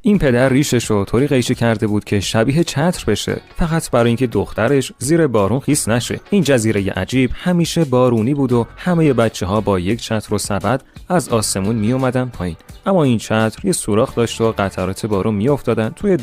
این پدر ریشش رو طوری قیچی کرده بود که شبیه چتر بشه، فقط برای اینکه دخترش زیر بارون خیس نشه. این جزیره عجیب همیشه بارونی بود و همه بچه‌ها با یک چتر و سبد از آسمون می اومدن پایین. اما این چتر یه سوراخ داشت و قطرات بارون میافتادن توی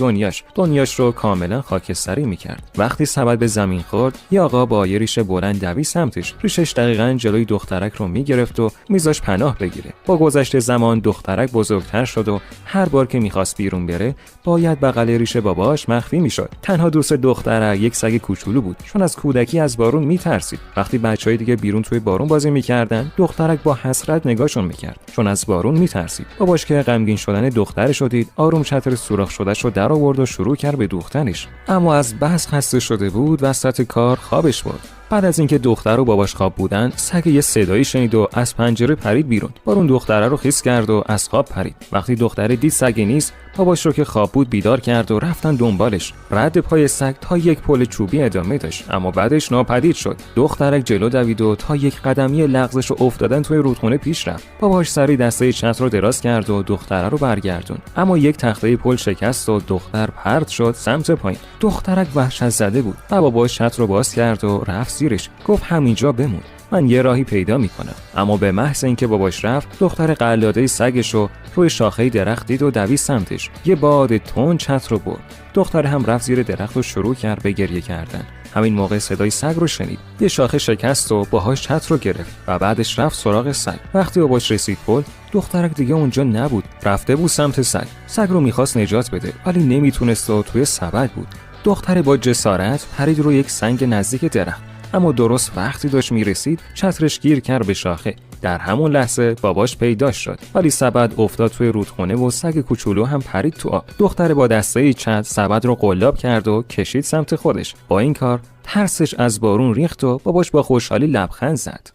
دنیاش رو کاملا خاکستری میکرد. وقتی سبد به زمین خورد، یه آقا با یه ریش بلند دوید سمتش. ریشش دقیقاً جلوی دخترک رو میگرفت و میذاش پناه بگیره. با گذشت زمان دخترک بزرگتر شد و هر بار که میخواست بیرون بره، باید بغل ریش باباش مخفی میشد. تنها دوست دخترک یک سگ کوچولو بود، چون از کودکی از بارون میترسید. وقتی بچهای دیگه بیرون توی بارون بازی میکردن، دخترک با حسرت نگاهشون میکرد، چون از بارون میترسید. باباش که غمگین شدن دخترش رو دید، آروم چتر سوراخ شدهش رو در آورد و شروع کرد به دوختنش. اما از بس خسته شده بود، وسط کار خوابش برد. بعد از اینکه دختر و باباش خواب بودن، سگ یه صدایی شنید و از پنجره پرید بیرون. بارون دختره رو خیس کرد و از خواب پرید. وقتی دختره دید سگ نیست، باباش رو که خواب بود بیدار کرد و رفتن دنبالش. رد پای سگ تا یک پل چوبی ادامه داشت، اما بعدش ناپدید شد. دخترک جلو دوید و تا یک قدمی لغزش رو افتادن توی رودخونه پیش رفت. باباش سری دسته چتر رو دراز کرد و دختره رو برگردون. اما یک تخته پل شکست و دختر پرت شد سمت پایین. دخترک وحشت زده بود. باباش چتر رو باز کرد و رفت زیرش. گفت همینجا بمون، من یه راهی پیدا میکنم. اما به محض اینکه باباش رفت، دختر قلاده سگشو روی شاخه درخت دید و دوید سمتش. یه باد تند چتر رو برد. دختر هم رفت زیر درخت و شروع کرد به گریه کردن. همین موقع صدای سگ رو شنید. یه شاخه شکست و باهاش چتر رو گرفت و بعدش رفت سراغ سگ. وقتی باباش رسید پل، دخترک دیگه اونجا نبود. رفته بود سمت سگ. سگ رو میخواست نجات بده، ولی نمیتونست و توی سبد بود. دختر با جسارت پرید روی یک سنگ نزدیک درخت. اما درست وقتی داشت میرسید، چترش گیر کرد به شاخه. در همون لحظه باباش پیداش شد، ولی سبد افتاد توی رودخونه و سگ کوچولو هم پرید تو آب. دختر با دسته چتر سبد رو قلاب کرد و کشید سمت خودش. با این کار ترسش از بارون ریخت و باباش با خوشحالی لبخند زد.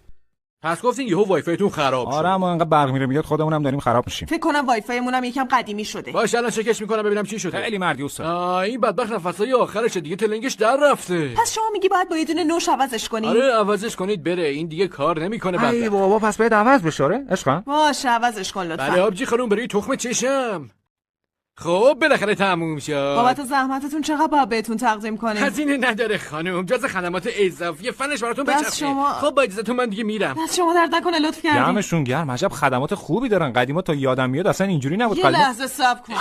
پس گفتین یهو وای فایتون خراب شد. آره، اما انقدر برق میره میاد خودمونم داریم خراب میشیم. فکر کنم وای فای مونم یکم قدیمی شده. باش الان چکش میکنم ببینم چی شده. خیلی مردی استاد. این بدبخت نفسای آخرشه دیگه، تلنگش در رفته. پس شما میگی باید با یه دونه نوش عوضش کنید؟ آره عوضش کنید بره، این دیگه کار نمیکنه بدبخت. ای بابا، پس باید عوض بشه. آره عشقم. باشه عوضش کن لطفا. بله آبجی خانم، برای تخم چشم. خب بالاخره تموم شد. بابت زحمتتون چقدر باید بهتون تقدیم کنیم؟ هزینه نداره خانم، جز خدمات اضافی فنش براتون بچسبه. شما... خب با اجازهتون من دیگه میرم. دست شما درد نکنه، لطف کردین. دمشون گرم، عجب خدمات خوبی دارن. قدیما تا یادم میاد اصلا اینجوری نبود. یه لحظه صبر کن.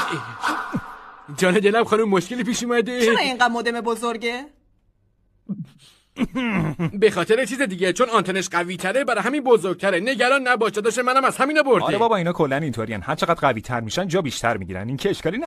جان دلم خانم، مشکلی پیش اومده. چرا اینقدر مودم بزرگه؟ به خاطر چیز دیگه، چون آنتنش قوی تره برای همین بزرگتره. نگران نباش داداش، منم از همینا برده. آره بابا، اینا کلا اینطورین، هر چقدر قوی تر میشن جا بیشتر میگیرن. این که اشکالی